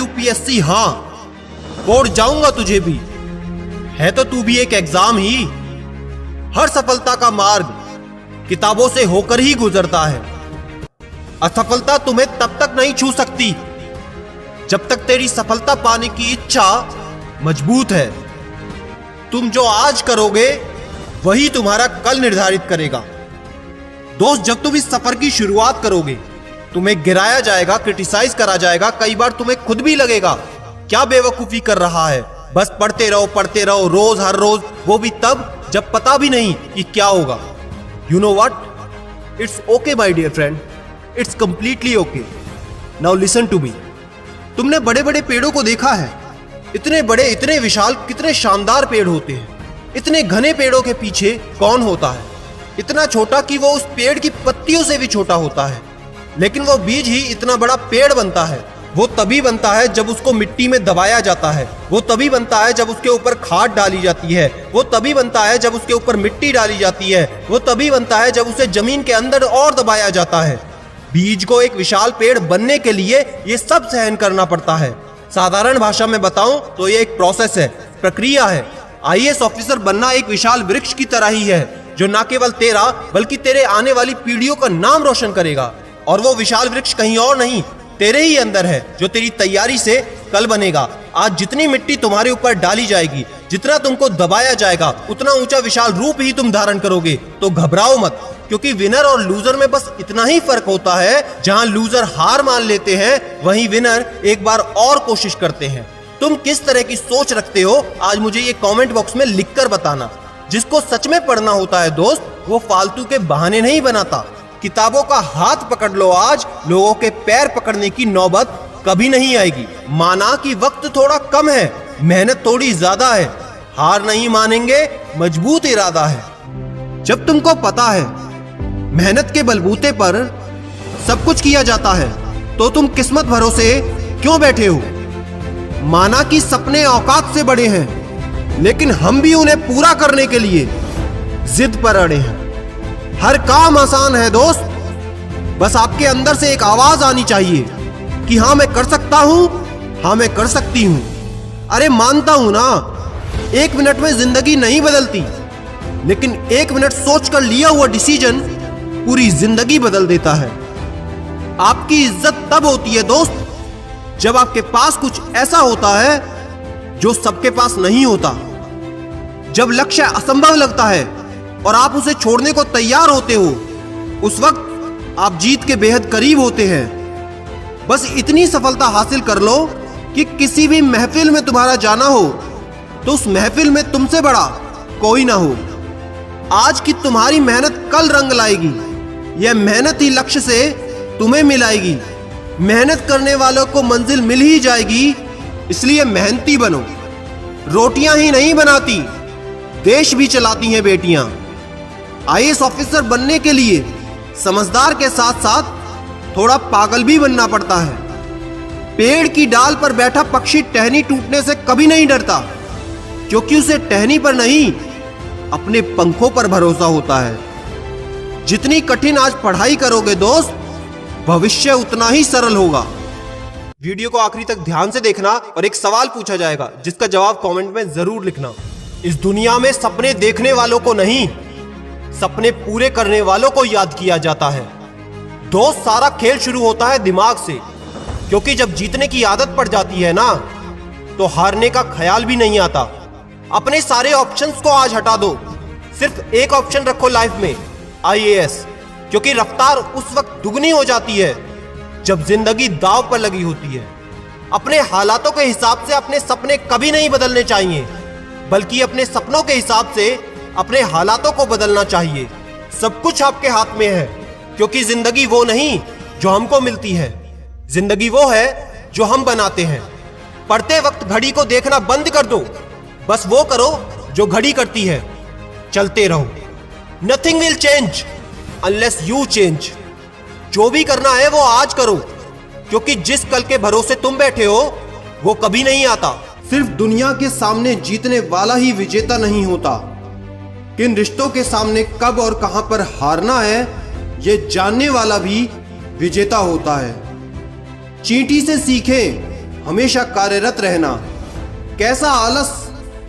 UPSC, हाँ code जाऊंगा तुझे भी। है तो तू भी एक एग्जाम ही। हर सफलता का मार्ग किताबों से होकर ही गुजरता है। असफलता तुम्हें तब तक नहीं छू सकती जब तक तेरी सफलता पाने की इच्छा मजबूत है। तुम जो आज करोगे वही तुम्हारा कल निर्धारित करेगा। दोस्त, जब तुम इस सफर की शुरुआत करोगे तुम्हें गिराया जाएगा, क्रिटिसाइज करा जाएगा, कई बार तुम्हें खुद भी लगेगा क्या बेवकूफी कर रहा है, बस पढ़ते रहो रोज हर रोज, वो भी तब जब पता भी नहीं कि क्या होगा। You know what, it's okay my dear friend, it's completely okay. Now listen to me. तुमने बड़े बड़े पेड़ों को देखा है, इतने बड़े, इतने विशाल, कितने शानदार पेड़ होते हैं। इतने घने पेड़ों के पीछे कौन होता है? इतना छोटा कि वो उस पेड़ की पत्तियों से भी छोटा होता है, लेकिन वो बीज ही इतना बड़ा पेड़ बनता है। वो तभी बनता है जब उसको मिट्टी में दबाया जाता है, वो तभी बनता है जब उसके ऊपर खाद डाली जाती है, वो तभी बनता है जब उसके ऊपर मिट्टी डाली जाती है, वो तभी बनता है जब उसे जमीन के अंदर और दबाया जाता है। बीज को एक विशाल पेड़ बनने के लिए ये सब सहन करना पड़ता है। साधारण भाषा में बताऊं तो ये एक प्रोसेस है, प्रक्रिया है। आईएएस ऑफिसर बनना एक विशाल वृक्ष की तरह ही है जो न केवल तेरा बल्कि तेरे आने वाली पीढ़ियों का नाम रोशन करेगा। और वो विशाल वृक्ष कहीं और नहीं, तेरे ही अंदर है, जो तेरी तैयारी से कल बनेगा। आज जितनी मिट्टी तुम्हारे ऊपर डाली जाएगी, जितना तुमको दबाया जाएगा, उतना ऊंचा विशाल रूप ही तुम धारण करोगे। तो घबराओ मत, क्योंकि विनर और लूजर में बस इतना ही फर्क होता है। जहां लूजर हार मान लेते हैं, वहीं विनर एक बार और कोशिश करते हैं। तुम किस तरह की सोच रखते हो, आज मुझे ये कमेंट बॉक्स में लिखकर बताना। जिसको सच में पढ़ना होता है दोस्त, वो फालतू के बहाने नहीं बनाता। किताबों का हाथ पकड़ लो आज, लोगों के पैर पकड़ने की नौबत कभी नहीं आएगी। माना कि वक्त थोड़ा कम है, मेहनत थोड़ी ज्यादा है, हार नहीं मानेंगे, मजबूत इरादा है। जब तुमको पता है मेहनत के बलबूते पर सब कुछ किया जाता है, तो तुम किस्मत भरोसे क्यों बैठे हो? माना कि सपने औकात से बड़े हैं, लेकिन हम भी उन्हें पूरा करने के लिए जिद पर अड़े हैं। हर काम आसान है दोस्त, बस आपके अंदर से एक आवाज आनी चाहिए कि हाँ मैं कर सकता हूं, हाँ मैं कर सकती हूं। अरे मानता हूं ना, 1 मिनट में जिंदगी नहीं बदलती, लेकिन 1 मिनट सोचकर लिया हुआ डिसीजन पूरी जिंदगी बदल देता है। आपकी इज्जत तब होती है दोस्त, जब आपके पास कुछ ऐसा होता है जो सबके पास नहीं होता। जब लक्ष्य असंभव लगता है और आप उसे छोड़ने को तैयार होते हो, उस वक्त आप जीत के बेहद करीब होते हैं। बस इतनी सफलता हासिल कर लो कि किसी भी महफिल में तुम्हारा जाना हो तो उस महफिल में तुमसे बड़ा कोई ना हो। आज की तुम्हारी मेहनत कल रंग लाएगी। यह मेहनत ही लक्ष्य से तुम्हें मिलाएगी। मेहनत करने वालों को मंजिल मिल ही जाएगी, इसलिए मेहनती बनो। रोटियां ही नहीं बनाती, देश भी चलाती हैं बेटियां। आईएएस ऑफिसर बनने के लिए समझदार के साथ साथ थोड़ा पागल भी बनना पड़ता है। पेड़ की डाल पर बैठा पक्षी टहनी टूटने से कभी नहीं डरता, क्योंकि उसे टहनी पर नहीं, अपने पंखों पर भरोसा होता है। जितनी कठिन आज पढ़ाई करोगे दोस्त, भविष्य उतना ही सरल होगा। वीडियो को आखिरी तक ध्यान से देखना और एक सवाल पूछा जाएगा जिसका जवाब कमेंट में जरूर लिखना। इस दुनिया में सपने देखने वालों को नहीं, सपने पूरे करने वालों को याद किया जाता है। दोस्त, सारा खेल शुरू होता है दिमाग से, क्योंकि जब जीतने की आदत पड़ जाती है ना, तो हारने का ख्याल भी नहीं आता। अपने सारे ऑप्शंस को आज हटा दो, सिर्फ एक ऑप्शन रखो लाइफ में, आईएएस। क्योंकि रफ्तार उस वक्त दुगनी हो जाती है जब जिंदगी दांव पर लगी होती है। अपने हालातों के हिसाब से अपने सपने कभी नहीं बदलने चाहिए, बल्कि अपने सपनों के हिसाब से अपने हालातों को बदलना चाहिए। सब कुछ आपके हाथ में है, क्योंकि जिंदगी वो नहीं जो हमको मिलती है, जिंदगी वो है जो हम बनाते हैं। पढ़ते वक्त घड़ी को देखना बंद कर दो, बस वो करो जो घड़ी करती है। चलते रहो। Nothing will change unless you change. जो भी करना है वो आज करो, क्योंकि जिस कल के भरोसे तुम बैठे हो वो कभी नहीं आता। सिर्फ दुनिया के सामने जीतने वाला ही विजेता नहीं होता, किन रिश्तों के सामने कब और कहां पर हारना है ये जानने वाला भी विजेता होता है। चींटी से सीखें हमेशा कार्यरत रहना। कैसा आलस,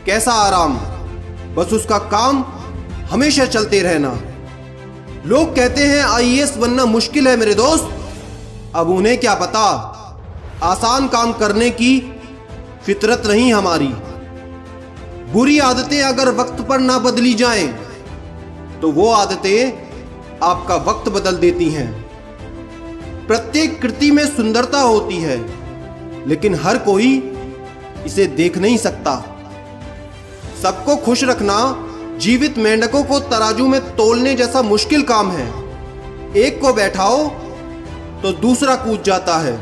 कैसा आराम, बस उसका काम हमेशा चलते रहना। लोग कहते हैं आईएएस बनना मुश्किल है मेरे दोस्त, अब उन्हें क्या पता, आसान काम करने की फितरत नहीं हमारी। बुरी आदतें अगर वक्त पर ना बदली जाएं, तो वो आदतें आपका वक्त बदल देती हैं। प्रत्येक कृति में सुंदरता होती है, लेकिन हर कोई इसे देख नहीं सकता। सबको खुश रखना जीवित मेंढकों को तराजू में तोलने जैसा मुश्किल काम है। एक को बैठाओ तो दूसरा कूद जाता है।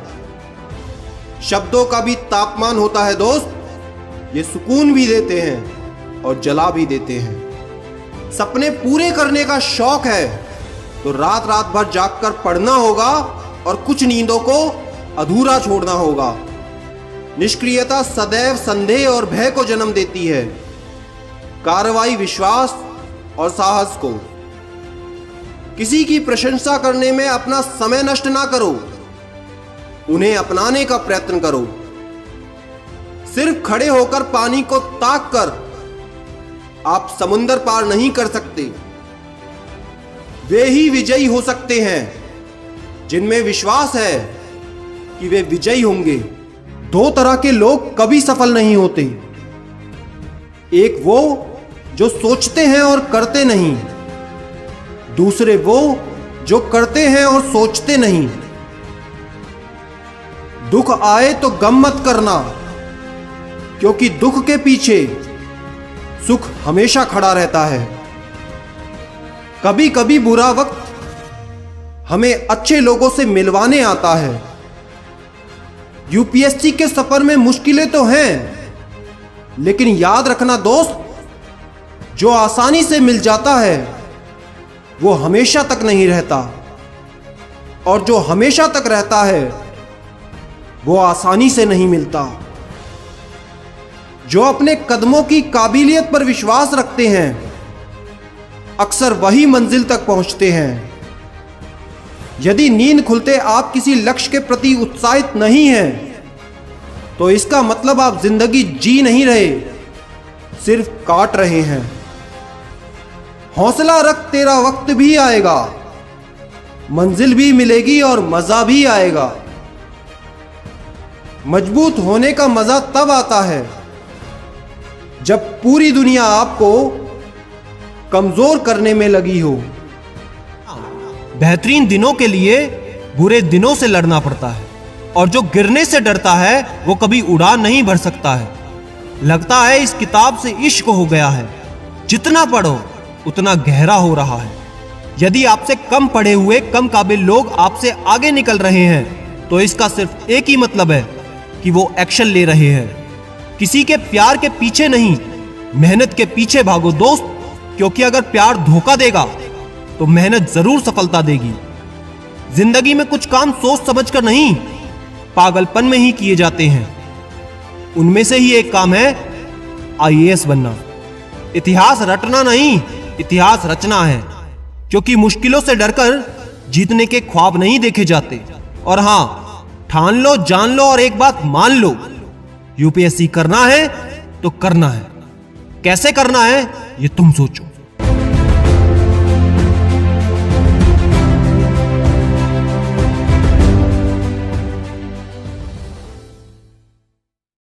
शब्दों का भी तापमान होता है दोस्त, ये सुकून भी देते हैं और जला भी देते हैं। सपने पूरे करने का शौक है तो रात रात भर जागकर पढ़ना होगा और कुछ नींदों को अधूरा छोड़ना होगा। निष्क्रियता सदैव संदेह और भय को जन्म देती है, कार्रवाई विश्वास और साहस को। किसी की प्रशंसा करने में अपना समय नष्ट ना करो, उन्हें अपनाने का प्रयत्न करो। सिर्फ खड़े होकर पानी को ताक कर आप समुंदर पार नहीं कर सकते। वे ही विजयी हो सकते हैं जिनमें विश्वास है कि वे विजयी होंगे। दो तरह के लोग कभी सफल नहीं होते, एक वो जो सोचते हैं और करते नहीं, दूसरे वो जो करते हैं और सोचते नहीं। दुख आए तो गम मत करना, क्योंकि दुख के पीछे सुख हमेशा खड़ा रहता है। कभी कभी बुरा वक्त हमें अच्छे लोगों से मिलवाने आता है। यूपीएससी के सफर में मुश्किलें तो हैं, लेकिन याद रखना दोस्त, जो आसानी से मिल जाता है वो हमेशा तक नहीं रहता, और जो हमेशा तक रहता है वो आसानी से नहीं मिलता। जो अपने कदमों की काबिलियत पर विश्वास रखते हैं अक्सर वही मंजिल तक पहुंचते हैं। यदि नींद खुलते आप किसी लक्ष्य के प्रति उत्साहित नहीं हैं, तो इसका मतलब आप जिंदगी जी नहीं रहे, सिर्फ काट रहे हैं। हौसला रख, तेरा वक्त भी आएगा, मंजिल भी मिलेगी और मजा भी आएगा। मजबूत होने का मजा तब आता है जब पूरी दुनिया आपको कमजोर करने में लगी हो। बेहतरीन दिनों के लिए बुरे दिनों से लड़ना पड़ता है, और जो गिरने से डरता है वो कभी उड़ान नहीं भर सकता है। लगता है इस किताब से इश्क हो गया है, जितना पढ़ो उतना गहरा हो रहा है। यदि आपसे कम पढ़े हुए कम काबिल लोग आपसे आगे निकल रहे हैं, तो इसका सिर्फ एक ही मतलब है कि वो एक्शन ले रहे हैं। किसी के प्यार के पीछे नहीं, मेहनत के पीछे भागो दोस्त, क्योंकि अगर प्यार धोखा देगा तो मेहनत जरूर सफलता देगी। जिंदगी में कुछ काम सोच समझकर नहीं, पागलपन में ही किए जाते हैं। उनमें से ही एक काम है आईएएस बनना। इतिहास रटना नहीं, इतिहास रचना है, क्योंकि मुश्किलों से डरकर जीतने के ख्वाब नहीं देखे जाते। और हां, ठान लो, जान लो और एक बात मान लो, यूपीएससी करना है तो करना है। कैसे करना है ये तुम सोचो।